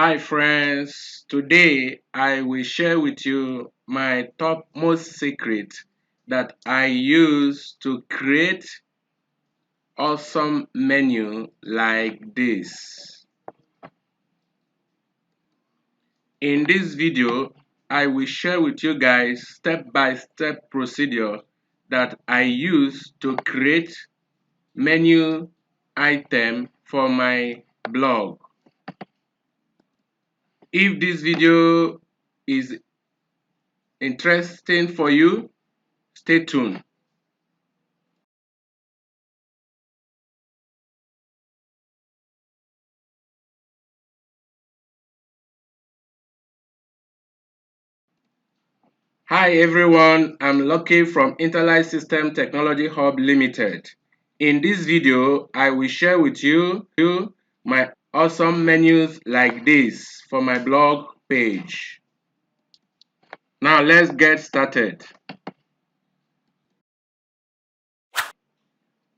Hi friends, today I will share with you my topmost secret that I use to create awesome menu like this. In this video, I will share with you guys step-by-step procedure that I use to create menu item for my blog. If this video is interesting for you, stay tuned. Hi everyone, I'm Lucky from Interlight System Technology Hub Limited. In this video, I will share with you my awesome menus like this for my blog page. Now let's get started.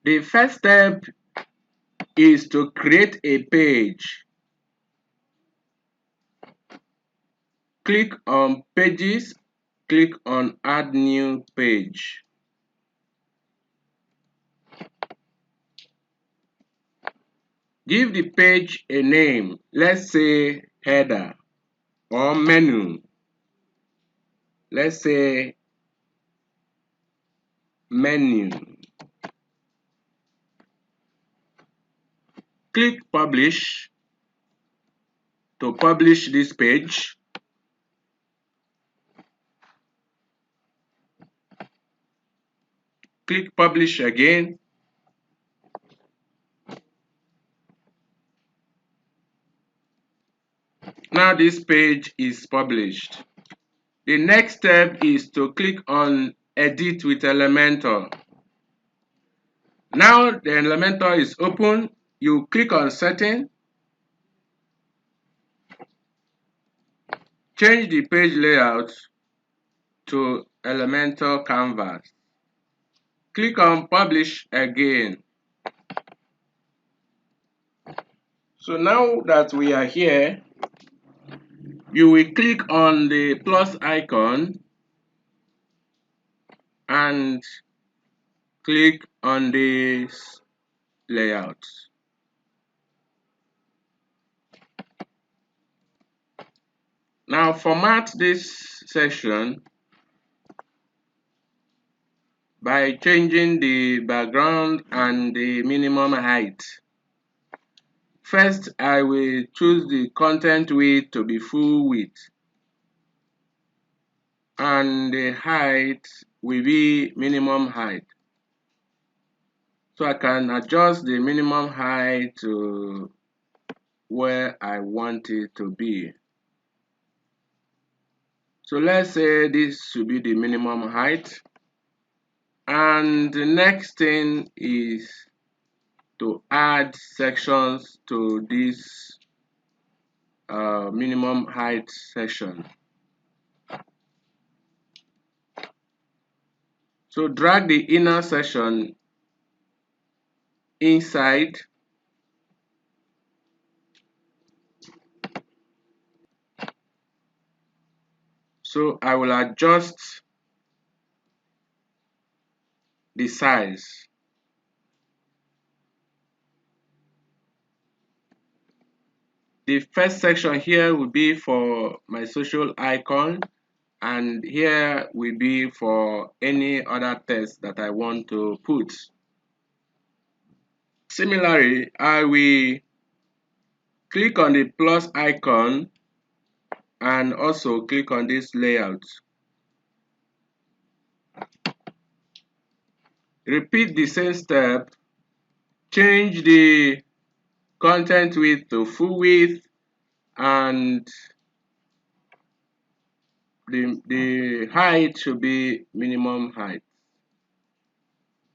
The first step is to create a page. Click on Pages, click on Add New Page. Give the page a name, let's say header or menu. Let's say menu. Click Publish to publish this page. Click Publish again. Now this page is published. The next step is to click on Edit with Elementor. Now the Elementor is open. You click on Setting. Change the page layout to Elementor Canvas. Click on Publish again. So now that we are here, you will click on the plus icon and click on this layout. Now format this section by changing the background and the minimum height. First, I will choose the content width to be full width, and the height will be minimum height. So I can adjust the minimum height to where I want it to be. So let's say this should be the minimum height. And the next thing is to add sections to this minimum height section. So drag the inner section inside. So I will adjust the size. The first section here will be for my social icon, and here will be for any other text that I want to put. Similarly, I will click on the plus icon and also click on this layout. Repeat the same step. Change the content width to full width, and the height should be minimum height,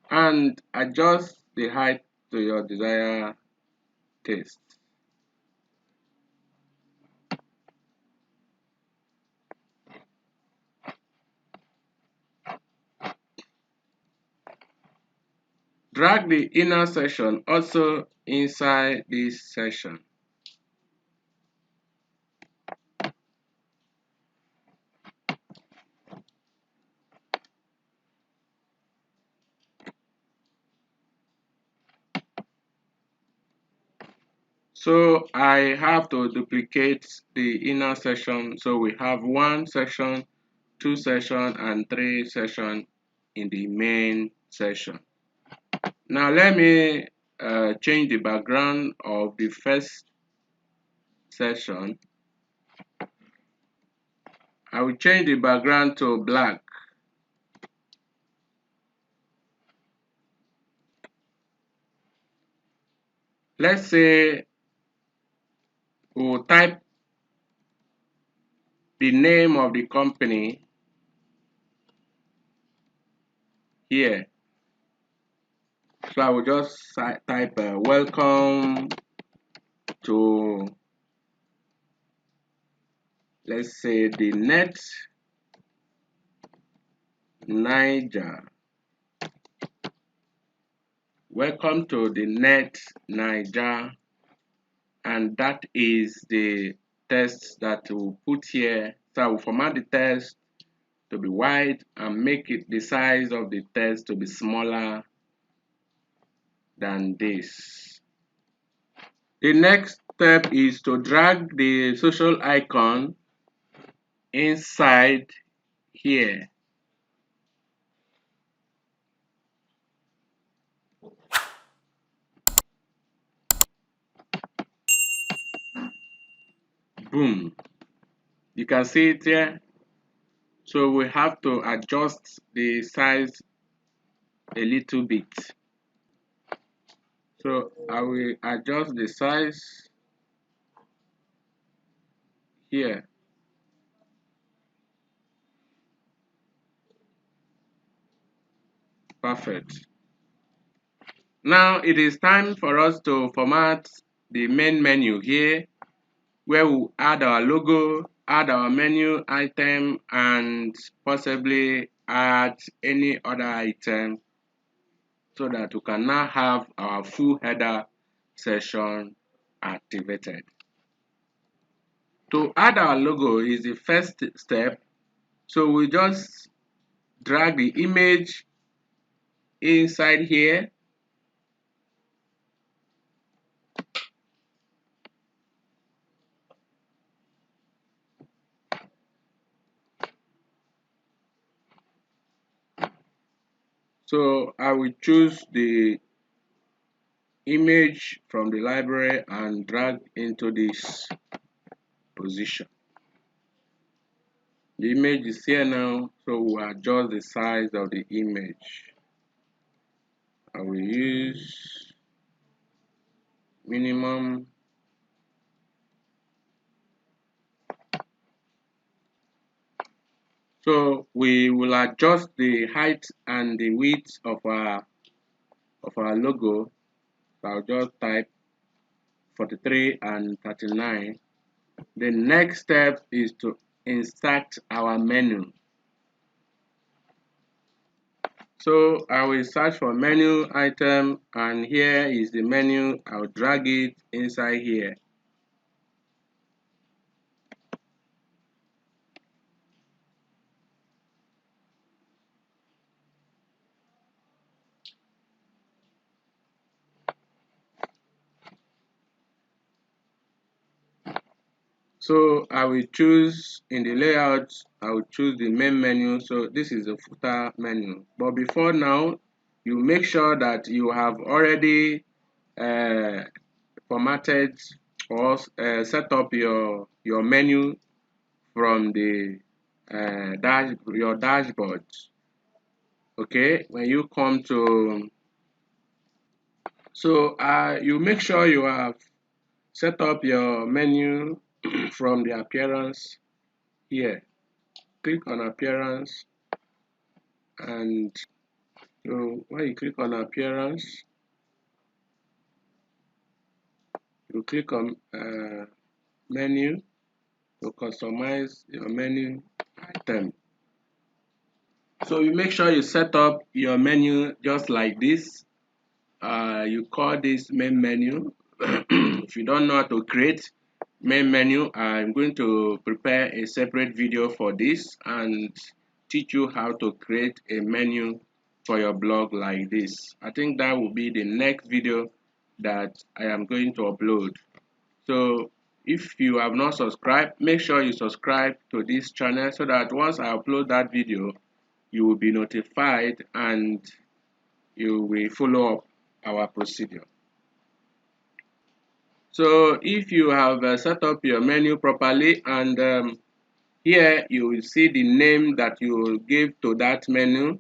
and adjust the height to your desired taste. Drag the inner section also inside this section. So I have to duplicate the inner section. So we have one section, two section, and three section in the main section. Now let me change the background of the first section. I will change the background to black. Let's say we'll type the name of the company here. So I will just type welcome to, let's say, the Net Niger. Welcome to the Net Niger, and that is the text that we'll put here. So I will format the text to be wide and make it the size of the text to be smaller than this. The next step is to drag the social icon inside here. Boom. You can see it here. So we have to adjust the size a little bit. So I will adjust the size here. Perfect. Now it is time for us to format the main menu here, where we'll add our logo, add our menu item, and possibly add any other item, so that we can now have our full header section activated. To add our logo is the first step. So we just drag the image inside here. So I will choose the image from the library and drag into this position. The image is here now, so we'll adjust the size of the image. I will use minimum. So we will adjust the height and the width of our logo. So I'll just type 43 and 39. The next step is to insert our menu. So I will search for menu item, and here is the menu. I'll drag it inside here. So I will choose in the layout, I will choose the main menu. So this is the footer menu. But before now, you make sure that you have already formatted or set up your menu from the your dashboard. Okay, when you come to, so you make sure you have set up your menu from the appearance here. Click on appearance, and so when you click on appearance, you click on menu to customize your menu item. So you make sure you set up your menu just like this. You call this main menu. If you don't know how to create main menu, I'm going to prepare a separate video for this and teach you how to create a menu for your blog like this. I think that will be the next video that I am going to upload. So if you have not subscribed, make sure you subscribe to this channel so that once I upload that video, you will be notified and you will follow up our procedure. So if you have set up your menu properly, and here you will see the name that you will give to that menu,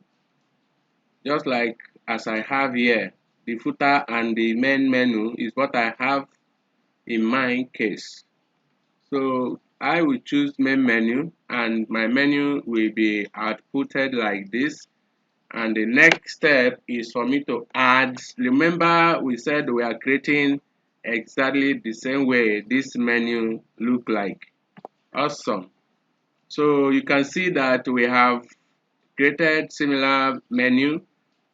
just like as I have here. The footer and the main menu is what I have in my case. So I will choose main menu, and my menu will be outputted like this. And the next step is for me to add. Remember, we said we are creating exactly the same way this menu look like. Awesome. So you can see that we have created similar menu.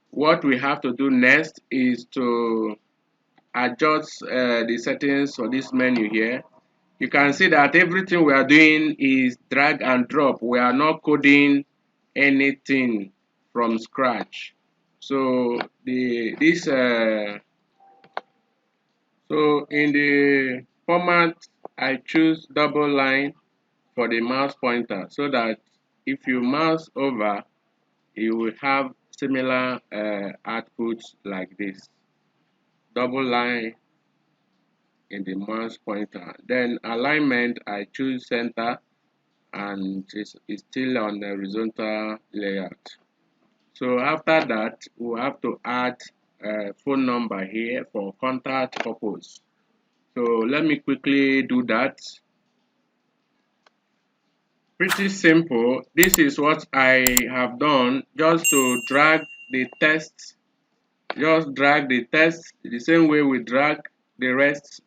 What we have to do next is to adjust the settings for this menu here. You can see that everything we are doing is drag and drop. We are not coding anything from scratch. So so in the format, I choose double line for the mouse pointer, so that if you mouse over, you will have similar outputs like this. Double line in the mouse pointer. Then alignment, I choose center, and it's still on the horizontal layout. So after that, we have to add a phone number here for contact purpose. So let me quickly do that. Pretty simple. This is what I have done, just to drag the text. Just drag the text the same way we drag the rest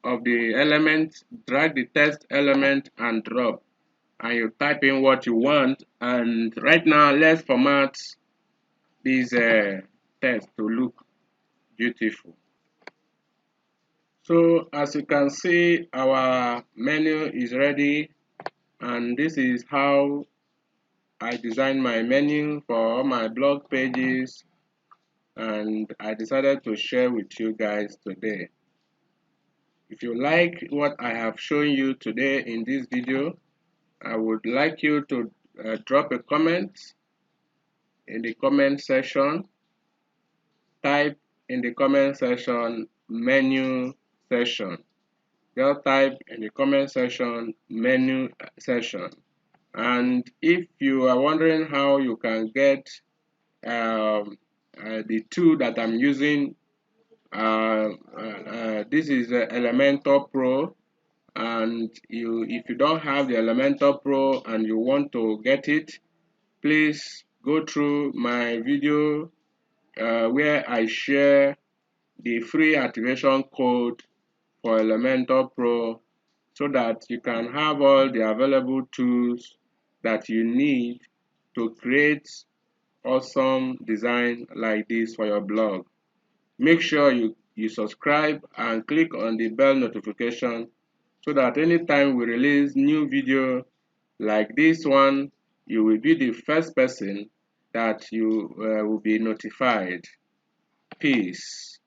of the elements. Drag the text element and drop, and you type in what you want. And right now, let's format this text to look beautiful. So as you can see, our menu is ready, and this is how I designed my menu for all my blog pages, and I decided to share with you guys today. If you like what I have shown you today in this video, I would like you to drop a comment in the comment section. Type in the comment section menu session. Just type in the comment section menu session. And if you are wondering how you can get the tool that I'm using, this is Elementor Pro. And if you don't have the Elementor Pro and you want to get it, please go through my video where I share the free activation code for Elementor Pro, so that you can have all the available tools that you need to create awesome design like this for your blog. Make sure you subscribe and click on the bell notification, so that anytime we release new video like this one, you will be the first person that you will be notified. Peace.